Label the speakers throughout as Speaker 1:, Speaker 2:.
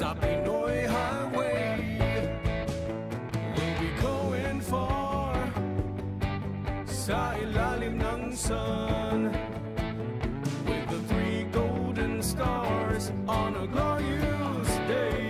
Speaker 1: na Pinoy Highway. We'll be going far sa ilalim ng sun, with the 3 golden stars on a glorious day.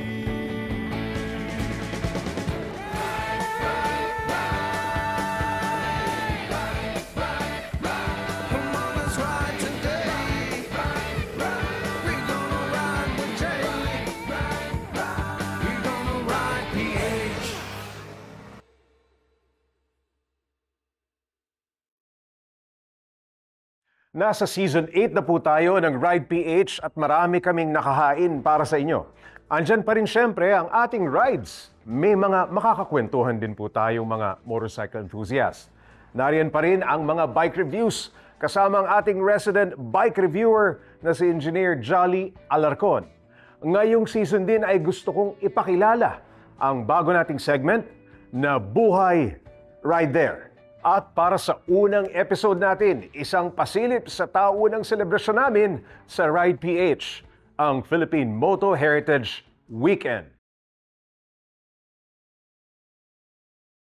Speaker 2: Nasa Season 8 na po tayo ng Ride PH at marami kaming nakahain para sa inyo. Andyan pa rin syempre ang ating rides. May mga makakakwentuhan din po tayong mga motorcycle enthusiasts. Nariyan pa rin ang mga bike reviews kasama ang ating resident bike reviewer na si Engineer Jolly Alarcon. Ngayong season din ay gusto kong ipakilala ang bago nating segment na Buhay Ride There. At para sa unang episode natin, isang pasilip sa taunang selebrasyon namin sa Ride PH, ang Philippine Moto Heritage Weekend.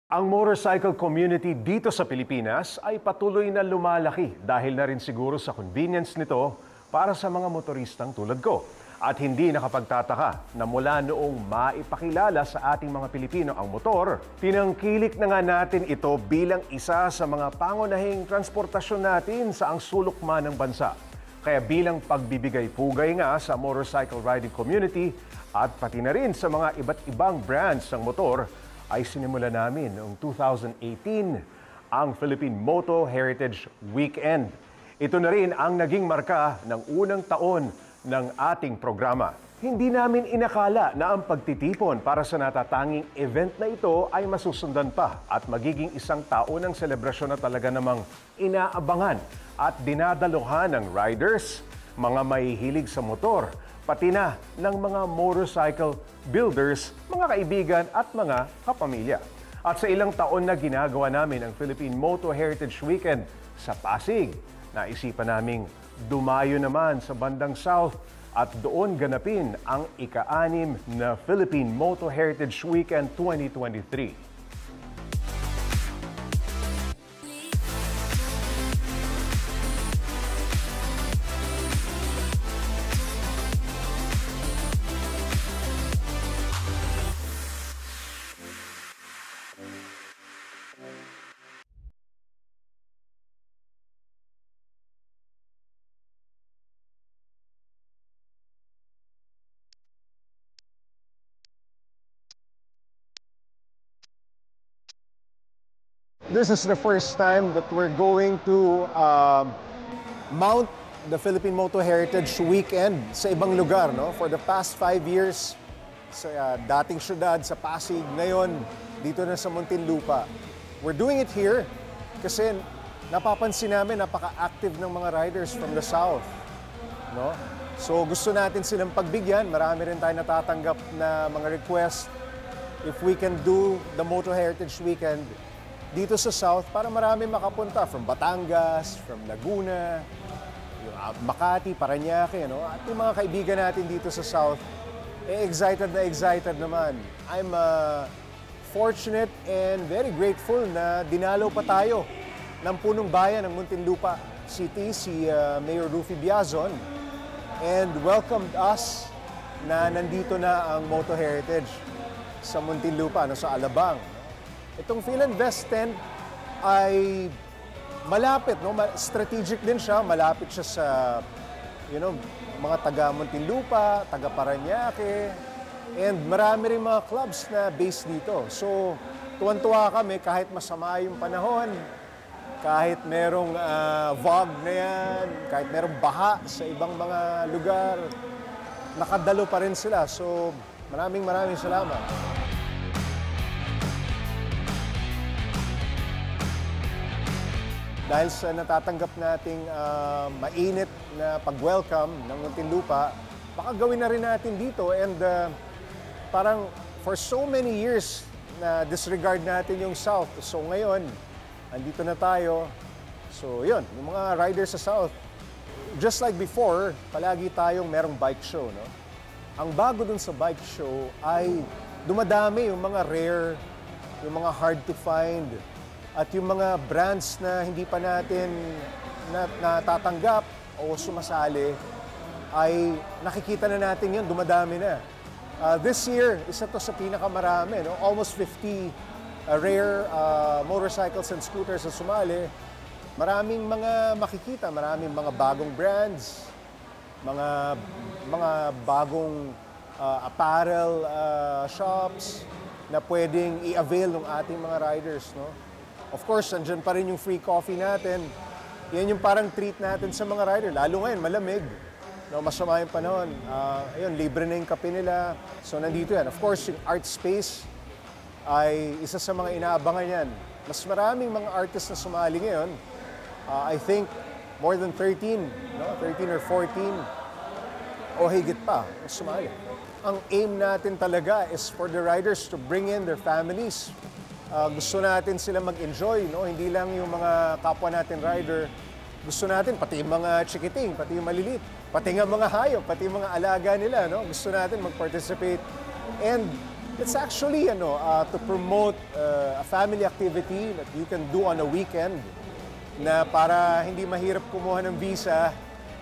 Speaker 2: Ang motorcycle community dito sa Pilipinas ay patuloy na lumalaki dahil na rin siguro sa convenience nito para sa mga motoristang tulad ko. At hindi nakapagtataka na mula noong maipakilala sa ating mga Pilipino ang motor, tinangkilik na nga natin ito bilang isa sa mga pangunahing transportasyon natin sa ang sulok man ng bansa. Kaya bilang pagbibigay-pugay nga sa motorcycle riding community at pati na rin sa mga iba't ibang brands ng motor, ay sinimula namin noong 2018 ang Philippine Moto Heritage Weekend. Ito na rin ang naging marka ng unang taon ng ating programa. Hindi namin inakala na ang pagtitipon para sa natatanging event na ito ay masusundan pa at magiging isang taonang selebrasyon na talaga namang inaabangan at dinadaluhan ng riders, mga mahihilig sa motor, pati na ng mga motorcycle builders, mga kaibigan at mga kapamilya. At sa ilang taon na ginagawa namin ang Philippine Moto Heritage Weekend sa Pasig, naisipan naming dumayo naman sa bandang South at doon ganapin ang ika-6 na Philippine Moto Heritage Weekend 2023. This is the first time that we're going to mount the Philippine Moto Heritage Weekend sa ibang lugar. No? For the past 5 years, sa dating syudad, sa Pasig, ngayon dito na sa Muntinlupa. We're doing it here kasi napapansin namin napaka-active ng mga riders from the South. No? So gusto natin silang pagbigyan. Marami rin tayo natatanggap na mga request if we can do the Moto Heritage Weekend dito sa South para marami makapunta from Batangas, from Laguna, yung Makati, Parañaque, no? At yung mga kaibigan natin dito sa South, excited naman. I'm fortunate and very grateful na dinalaw pa tayo ng punong bayan ng Muntinlupa City, si Mayor Rufy Biazon, and welcomed us na nandito na ang Moto Heritage sa Muntinlupa, no, sa Alabang. Itong Philinvest tent ay malapit, no? Strategic din siya, malapit siya sa mga taga Muntinlupa, taga Parañaque, and marami rin mga clubs na based dito. So, tuwan-tuwa kami kahit masama yung panahon, kahit merong fog na yan, kahit merong baha sa ibang mga lugar, nakadalo pa rin sila. So, maraming salamat. Dahil sa natatanggap nating mainit na pag-welcome ng Muntinlupa, baka gawin na rin natin dito. And parang for so many years na disregard natin yung South. So ngayon, andito na tayo. So yun, yung mga riders sa South, just like before, palagi tayong merong bike show. No? Ang bago dun sa bike show ay dumadami yung mga rare, yung mga hard to find, at yung mga brands na hindi pa natin natatanggap o sumasali, ay nakikita na natin yun, dumadami na. This year, isa to sa pinakamarami, no? Almost 50 rare motorcycles and scooters na sumali. Maraming mga makikita, maraming mga bagong brands, mga bagong apparel shops na pwedeng i-avail ng ating mga riders, no? Of course, andyan pa rin yung free coffee natin. Yan yung parang treat natin sa mga rider. Lalo ngayon, malamig. No, masama yung panahon. Ayun, libre na yung kape nila. So, nandito yan. Of course, yung art space ay isa sa mga inaabangan yan. Mas maraming mga artists na sumali ngayon. I think more than 13, no? 13 or 14 o higit pa sumali. Ang aim natin talaga is for the riders to bring in their families. Gusto natin sila mag-enjoy, no? Hindi lang yung mga kapwa natin rider. Gusto natin, pati yung mga chikiting, pati yung malilit, pati nga mga hayop, pati yung mga alaga nila, no? Gusto natin mag-participate. And it's actually, to promote a family activity that you can do on a weekend na para hindi mahirap kumuha ng visa,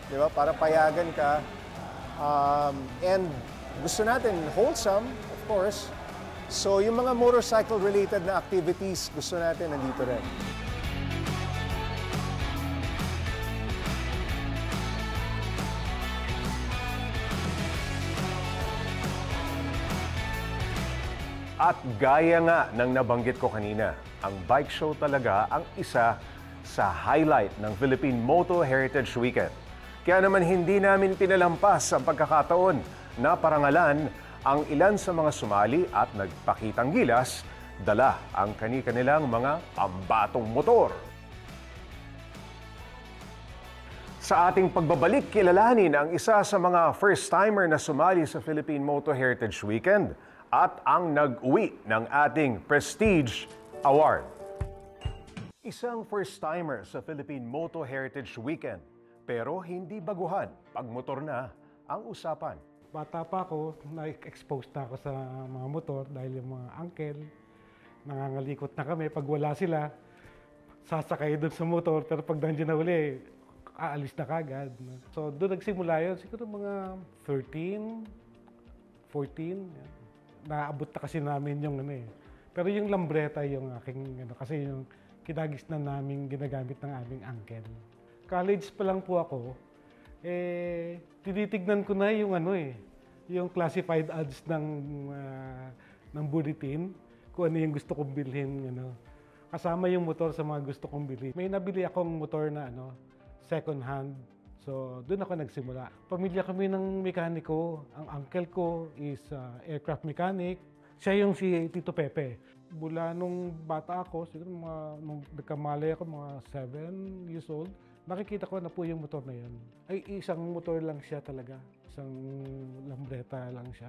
Speaker 2: di ba? Para payagan ka. And gusto natin wholesome, of course. So, yung mga motorcycle-related na activities, gusto natin nandito rin.
Speaker 3: At gaya nga ng nabanggit ko kanina, ang bike show talaga ang isa sa highlight ng Philippine Moto Heritage Weekend. Kaya naman hindi namin pinalampas ang pagkakataon na parangalan ang ilan sa mga sumali at nagpakitang gilas, dala ang kani-kanilang mga pambatong motor. Sa ating pagbabalik, kilalanin ang isa sa mga first-timer na sumali sa Philippine Moto Heritage Weekend at ang nag-uwi ng ating Prestige Award. Isang first-timer sa Philippine Moto Heritage Weekend, pero hindi baguhan pag motor na ang usapan.
Speaker 4: Bata pa ako, na-expose na ako sa mga motor dahil yung mga uncle, nangangalikot na kami. Pag wala sila, sasakay doon sa motor, pero pag nandiyan na uli, aalis na kagad. So doon nagsimula yun, siguro mga 13, 14. Naabot na kasi namin yung Pero yung lambreta yung aking, kasi yung kinagisnan namin ginagamit ng aming uncle. College pa lang po ako, tinitignan ko na yung yung classified ads ng bulletin, kung ano yung gusto kong bilhin, Kasama yung motor sa mga gusto kong bilhin. May nabili akong motor na second hand. So, doon ako nagsimula. Pamilya kami ng mekaniko. Ang uncle ko is aircraft mechanic. Siya yung si Tito Pepe. Mula nung bata ako, siguro nung nagkamalay ako, mga 7 years old, nakikita ko na po yung motor na yun. Ay, isang motor lang siya talaga. Isang lambreta lang siya.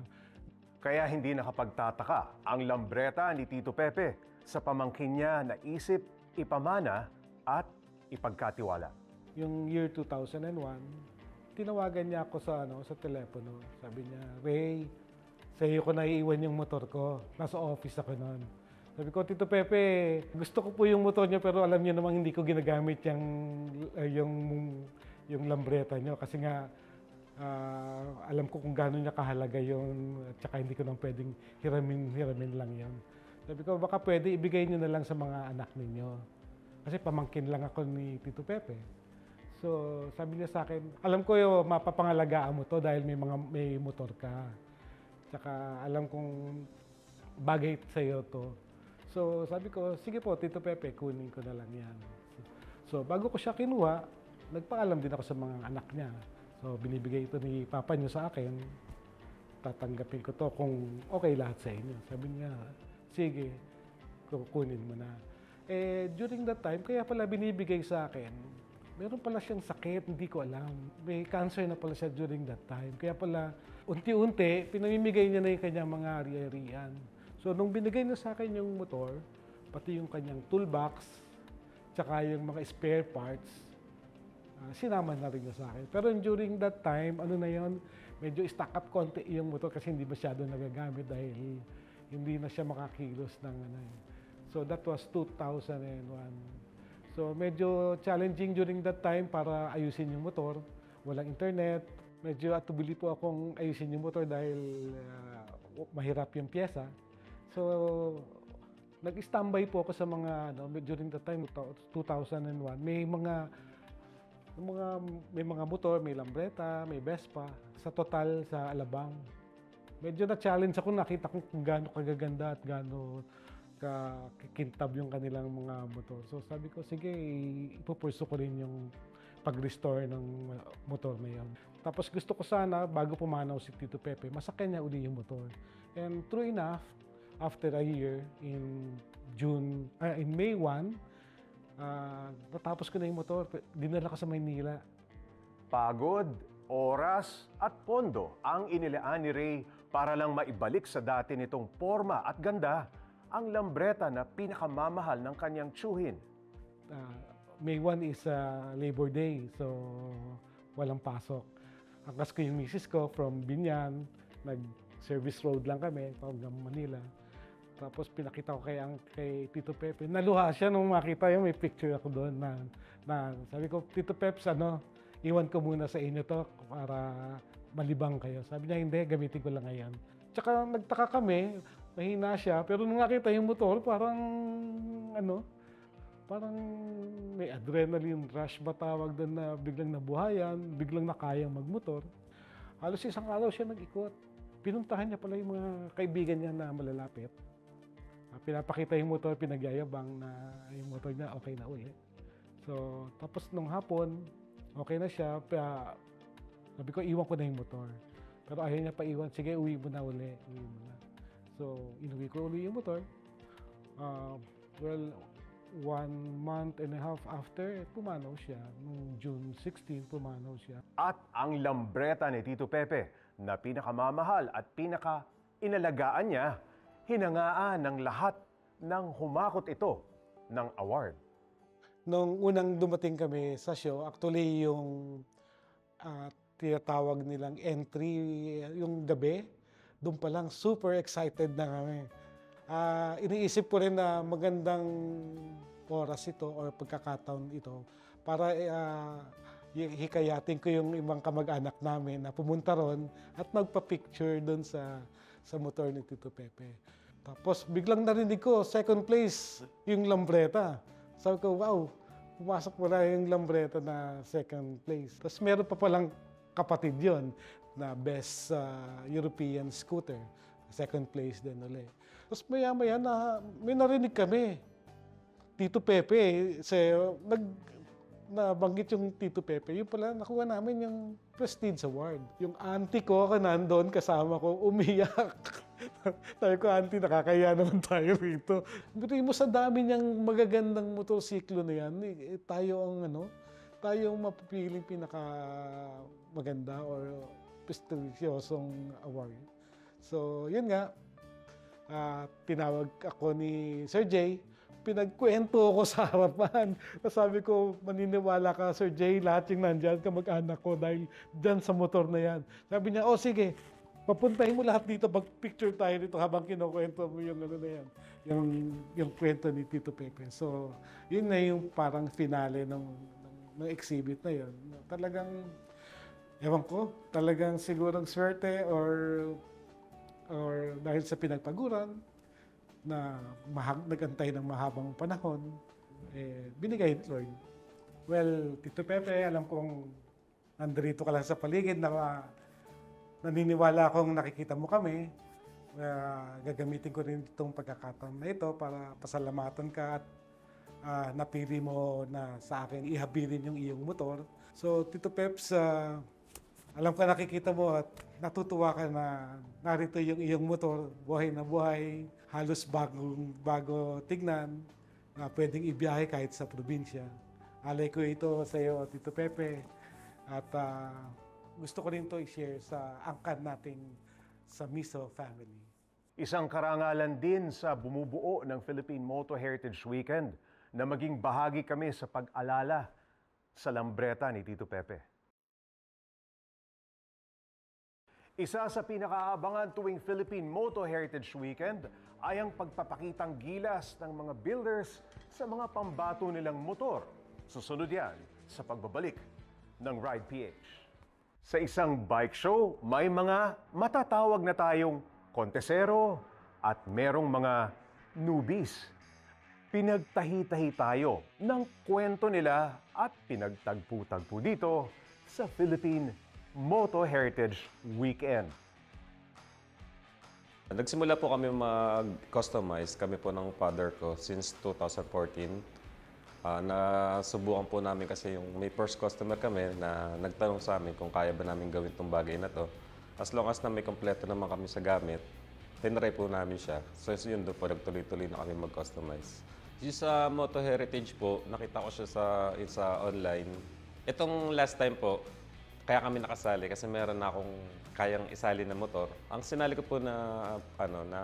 Speaker 3: Kaya hindi nakapagtataka ang lambreta ni Tito Pepe sa pamangkin niya na isip, ipamana at ipagkatiwala.
Speaker 4: Yung year 2001, tinawagan niya ako sa telepono. Sabi niya, Ray, sa iyo ko naiiwan yung motor ko. Nasa office ako noon. Sabi ko, Tito Pepe, gusto ko po yung motor niyo pero alam niyo namang hindi ko ginagamit yung lambreta niyo kasi nga alam ko kung gaano niya kahalaga yun at saka hindi ko nang pwedeng hiramin lang yun. Sabi ko, baka pwede ibigay niyo na lang sa mga anak ninyo. Kasi pamangkin lang ako ni Tito Pepe. So, sabi niya sa akin, alam ko yung mapapangalagaan mo to dahil may motor ka. Tsaka alam kong bagay sa iyo to. So, sabi ko, sige po, Tito Pepe, kunin ko na lang yan. So, bago ko siya kinuha, nagpaalam din ako sa mga anak niya. So, binibigay ito ni Papa niyo sa akin. Tatanggapin ko to kung okay lahat sa inyo. Sabi niya, sige, kukunin mo na. During that time, kaya pala binibigay sa akin, meron pala siyang sakit, hindi ko alam. May cancer na pala siya during that time. Kaya pala, unti-unti, pinamimigay niya na yung kanyang mga ari-arian. So, nung binigay niya sa akin yung motor, pati yung kanyang toolbox, tsaka yung mga spare parts, sinama na rin niya sa akin. Pero during that time, medyo stuck up konti yung motor kasi hindi masyado nagagamit dahil hindi na siya makakilos ng ano. So that was 2001. So medyo challenging during that time para ayusin yung motor. Walang internet. Medyo atubili po akong ayusin yung motor dahil mahirap yung pyesa. So nag-standby po ako sa mga during that time 2001. May mga motor, may Lambretta, may Vespa, sa total sa Alabang. Medyo na-challenge ako, nakita ko kung gaano kagaganda at gaano kakintab yung kanilang mga motor. So sabi ko, sige, ipupurso ko rin yung pag-restore ng motor na yun. Tapos gusto ko sana, bago pumanaw si Tito Pepe, masakyan niya uli yung motor. And true enough, after a year, in May 1, natapos ko na yung motor, dinala ko sa Maynila.
Speaker 3: Pagod, oras at pondo ang inilaan ni Ray para lang maibalik sa dati nitong forma at ganda ang Lambretta na pinakamamahal ng kanyang tsuhin.
Speaker 4: May 1 is Labor Day, so walang pasok. Angkas ko yung misis ko from Binyan, nag-service road lang kami, hanggang Manila. Tapos pinakita ko kay Tito Pepe. Naluha siya nung makita yung may picture ako doon na sabi ko, Tito Peps, iwan ko muna sa inyo to para malibang kayo. Sabi niya, hindi, gamitin ko lang ngayon. Tsaka nagtaka kami, mahina siya, pero nung nakita yung motor, parang may adrenaline rush ba tawag doon na biglang nabuhayan, biglang nakayang magmotor. Halos isang araw siya nag-ikot. Pinuntahan niya pala yung mga kaibigan niya na malalapit. Pinapakita yung motor, pinagyayabang na yung motor niya okay na uli. So, tapos nung hapon, okay na siya. Sabi ko, iwan ko na yung motor. Pero ayaw niya pa iwan. Sige, uwi mo na uli. Uwi mo na. So, inuwi ko uli yung motor. 1 month and a half after, pumanaw siya. Noong June 16, pumanaw siya.
Speaker 3: At ang Lambretta ni Tito Pepe na pinakamamahal at pinaka-inalagaan niya, hinangaan ng lahat ng humakot ito ng award.
Speaker 4: Nung unang dumating kami sa show, actually yung tinatawag nilang entry, yung gabi, doon pa lang super excited na kami. Iniisip ko rin na magandang oras ito or pagkakataon ito para hikayatin ko yung ibang kamag-anak namin na pumunta ron at magpa-picture doon sa motor ni Tito Pepe. Tapos biglang narinig ko, second place, yung Lambretta. Sabi ko, wow, pumasok pala yung Lambretta na second place. Tapos meron pa palang kapatid yon na best European scooter. Second place din ulit. Tapos maya-maya na may narinig kami. Tito Pepe, nabanggit yung Tito Pepe, yung pala nakuha namin yung Prestige Award. Yung auntie ko, nandun, kasama ko, umiyak. Sabi ko, auntie, nakakaya naman tayo rito. Pero mo sa dami niyang magagandang motorsiklo na yan, tayo ang mapipiling pinaka maganda or prestigyosong award. So, yun nga, tinawag ako ni Sir Jay, pinagkwento ko sa harapan. Sabi ko, maniniwala ka, Sir Jay, lahat yung nandyan, kamag-anak ko dahil dyan sa motor na yan. Sabi niya, sige, papuntahin mo lahat dito, pag-picture tayo dito habang kinukwento mo yung na yan, yung kwento ni Tito Pepe. So, yun na yung parang finale ng exhibit na yun. Talagang, ewan ko, talagang sigurang swerte or dahil sa pinagpaguran, na nagantay ng mahabang panahon, binigay ni Lord. Well, Tito Pepe, alam kong nandito ka lang sa paligid na naniniwala akong nakikita mo kami. Gagamitin ko rin itong pagkakataon na ito para pasalamatan ka at napili mo na sa akin ihabilin yung iyong motor. So, Tito Peps, alam ko nakikita mo at natutuwa ka na narito yung iyong motor, buhay na buhay, halos bago tignan, na pwedeng ibiyahe kahit sa probinsya. Alay ko ito sa iyo, Tito Pepe, at gusto ko rin ito i-share sa angkan nating sa Miso family.
Speaker 3: Isang karangalan din sa bumubuo ng Philippine Moto Heritage Weekend na maging bahagi kami sa pag-alala sa Lambretta ni Tito Pepe. Isa sa pinakaabangan tuwing Philippine Moto Heritage Weekend ay ang pagpapakitang gilas ng mga builders sa mga pambato nilang motor. Susunod yan sa pagbabalik ng Ride PH. Sa isang bike show, may mga matatawag na tayong kontesero at merong mga newbies. Pinagtahi-tahi tayo ng kwento nila at pinagtagpo-tagpo dito sa Philippine Moto Heritage Weekend.
Speaker 5: Nagsimula po kami mag-customize, kami po ng father ko, since 2014. Nasubukan po namin kasi yung may first customer kami na nagtanong sa amin kung kaya ba namin gawin itong bagay na to. As long as na may kompleto naman kami sa gamit, tinry po namin siya. So yun doon po, nagtuloy-tuloy na kami mag-customize. Yung sa Moto Heritage po, nakita ko siya sa online. Itong last time po, kaya kami nakasali kasi meron na akong kayang isali na motor. Ang sinali ko po na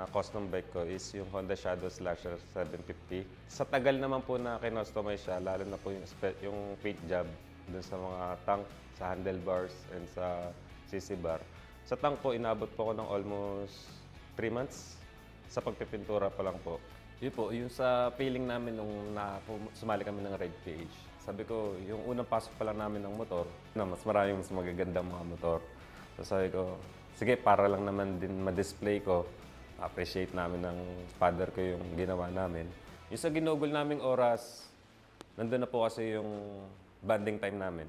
Speaker 5: custom bike ko is yung Honda Shadow Slasher 750. Sa tagal naman po na kinostomize siya, lalo na po yung paint job dun sa mga tank, sa handlebars, and sa CC bar. Sa tank po, inabot po ako ng almost 3 months. Sa pagpipintura pa lang po. Yun po, yung sa feeling namin nung sumali kami ng Ride PH. Sabi ko, yung unang pasok pa lang namin ng motor, mas maraming mas magagandang mga motor. So sabi ko, sige, para lang naman din ma-display ko, appreciate namin ng father ko yung ginawa namin. Yung sa ginugol naming oras, nandun na po kasi yung banding time namin.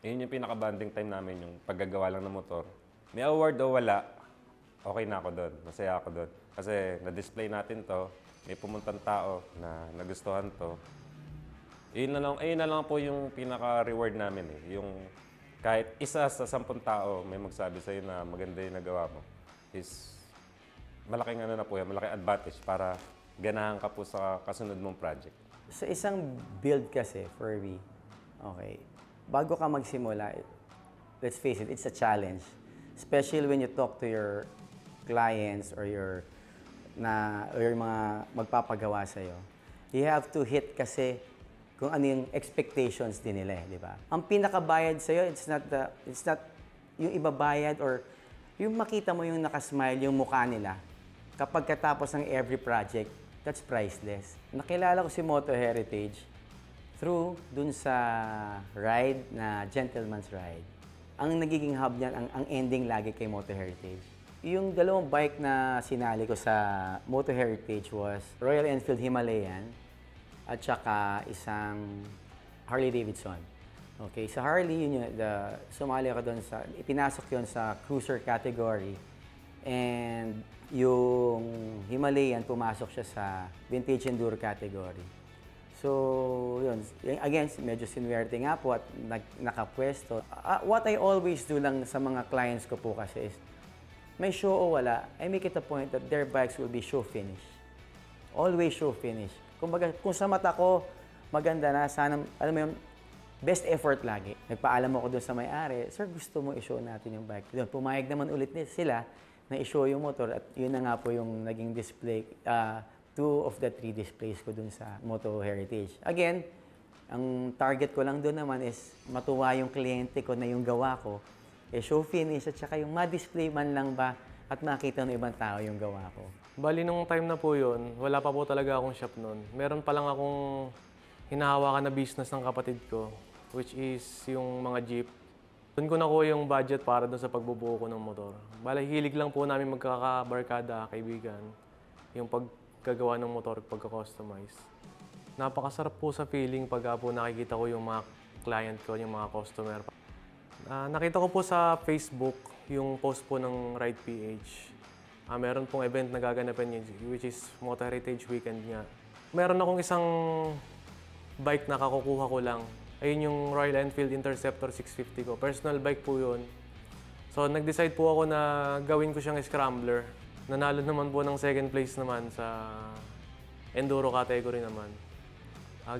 Speaker 5: Yun yung pinaka-banding time namin, yung paggagawa lang ng motor. May award o wala, okay na ako doon, masaya ako doon. Kasi na-display natin to, may pumuntang tao na nagustuhan to. Yun na lang po yung pinaka-reward namin eh. Yung kahit isa sa 10 tao may magsabi sa'yo na maganda yung nagawa mo is malaking malaking advantage para ganahan ka po sa kasunod mong project.
Speaker 6: Sa isang build kasi, for me, okay, bago ka magsimula, let's face it, it's a challenge. Especially when you talk to your clients or your mga magpapagawa sa'yo. You have to hit kasi kung ano yung expectations din nila, di ba? Ang pinakabayad sa'yo, it's not yung ibabayad or yung makita mo yung nakasmile yung mukha nila kapag katapos ng every project, that's priceless. Nakilala ko si Moto Heritage through dun sa ride na Gentleman's Ride. Ang nagiging hub niyan, ang ending lagi kay Moto Heritage. Yung dalawang bike na sinali ko sa Moto Heritage was Royal Enfield Himalayan at saka isang Harley Davidson. Okay, sa Harley, sumali ako doon ipinasok yun sa cruiser category. And yung Himalayan, pumasok siya sa vintage enduro category. So, yun. Again, medyo sinuwerte nga po at nakapwesto. What I always do lang sa mga clients ko po kasi is, may show o wala, I make it a point that their bikes will be show finish. Always show finish. Kung sa mata ko, maganda na, sana, alam mo yung best effort lagi. Nagpaalam ako doon sa may-ari, sir, gusto mo i-show natin yung bike. Doon, pumayag naman ulit sila na i-show yung motor at yun na nga po yung naging display, 2 of the 3 displays ko doon sa Moto Heritage. Again, ang target ko lang doon naman is matuwa yung kliyente ko na yung gawa ko, show finish at saka yung ma-display man lang ba at makita ng ibang tao yung gawa ko.
Speaker 7: Bali, nung time na po yun, wala pa po talaga akong shop noon. Meron pa lang akong hinahawakan na business ng kapatid ko, which is yung mga jeep. Doon ko nakuha yung budget para doon sa pagbubuo ko ng motor. Bali, hilig lang po namin magkakabarkada, kaibigan, yung paggagawa ng motor, pagka-customize. Napakasarap po sa feeling pag po nakikita ko yung mga client ko, yung mga customer. Nakita ko po sa Facebook yung post po ng Ride PH. Meron pong event na gaganapin yun, which is Moto Heritage Weekend nga. Meron akong isang bike na kakukuha ko lang. Ayun yung Royal Enfield Interceptor 650 ko. Personal bike po yun. So nag-decide po ako na gawin ko siyang scrambler. Nanalo naman po ng second place naman sa enduro category naman.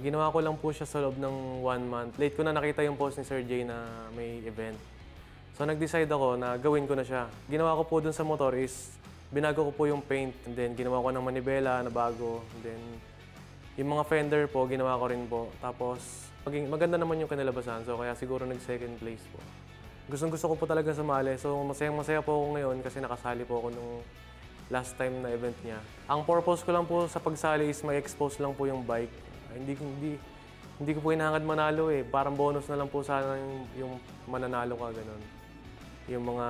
Speaker 7: Ginawa ko lang po siya sa loob ng 1 month. Late ko na nakita yung post ni Sir Jay na may event. So nag-decide ako na gawin ko na siya. Ginawa ko po dun sa motor is binago ko po yung paint, and then ginawa ko ng manibela na bago, and then yung mga fender po, ginawa ko rin po. Tapos maganda naman yung kanilabasan, so kaya siguro nag-second place po. Gustong-gusto ko po talaga sumali. So masayang-masaya po ako ngayon kasi nakasali po ako nung last time na event niya. Ang purpose ko lang po sa pagsali is may expose lang po yung bike. Hindi ko po hinahangad manalo eh. Parang bonus na lang po sana yung mananalo ka, ganun. Yung mga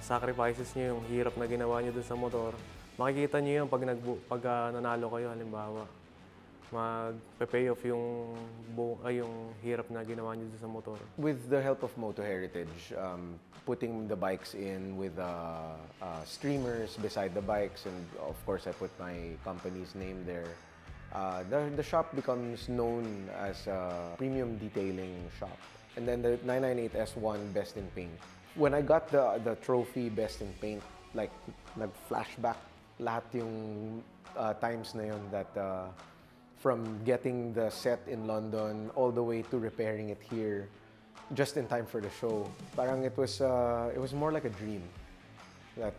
Speaker 7: sacrifices niyo, yung hirap na ginawa niyo dun sa motor, makikita niyo yun pag nanalo kayo, halimbawa. Magpe-pay off yung hirap na ginawa niyo dun sa motor.
Speaker 8: With the help of Moto Heritage, putting the bikes in with streamers beside the bikes, and of course I put my company's name there. The shop becomes known as a premium detailing shop. And then the 998 S1 Best in Paint. When I got the trophy Best in Paint, like nag-flashback lahat yung times na yun that from getting the set in London all the way to repairing it here just in time for the show. Parang it was more like a dream that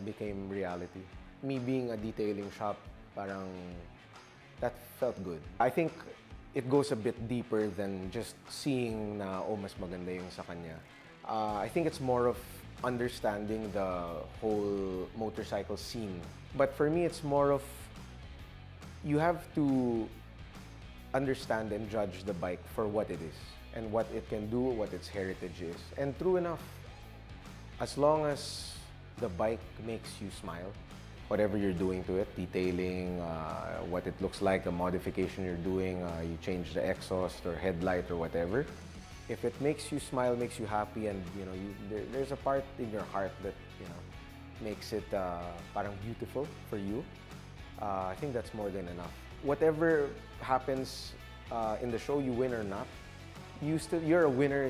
Speaker 8: became reality. Me being a detailing shop, parang that felt good. I think it goes a bit deeper than just seeing na, oh, mas maganda yung sa kanya. I think it's more of understanding the whole motorcycle scene. But for me, it's more of you have to understand and judge the bike for what it is and what it can do, what its heritage is. And true enough, as long as the bike makes you smile, whatever you're doing to it, detailing, what it looks like, the modification you're doing, you change the exhaust or headlight or whatever, if it makes you smile, makes you happy, and there's a part in your heart that makes it parang beautiful for you, I think that's more than enough. Whatever happens in the show, you win or not, you're a winner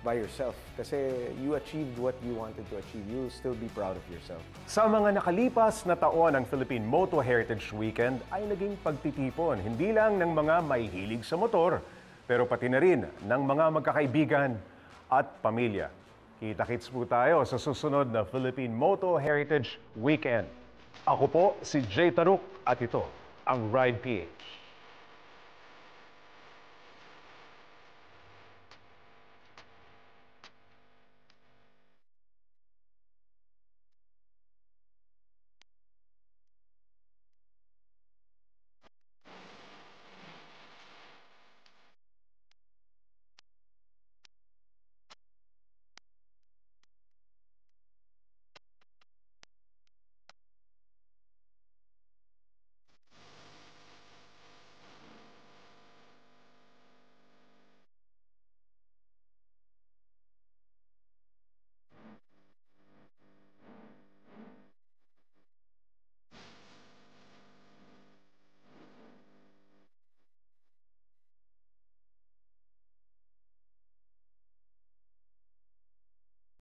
Speaker 8: by yourself. Kasi you achieved what you wanted to achieve. You'll still be proud of yourself.
Speaker 3: Sa mga nakalipas na taon ng Philippine Moto Heritage Weekend ay naging pagtitipon hindi lang ng mga may hilig sa motor, pero pati na rin ng mga magkakaibigan at pamilya. Kita-kits po tayo sa susunod na Philippine Moto Heritage Weekend. Ako po si Jay Taruk at ito ang Ride PH.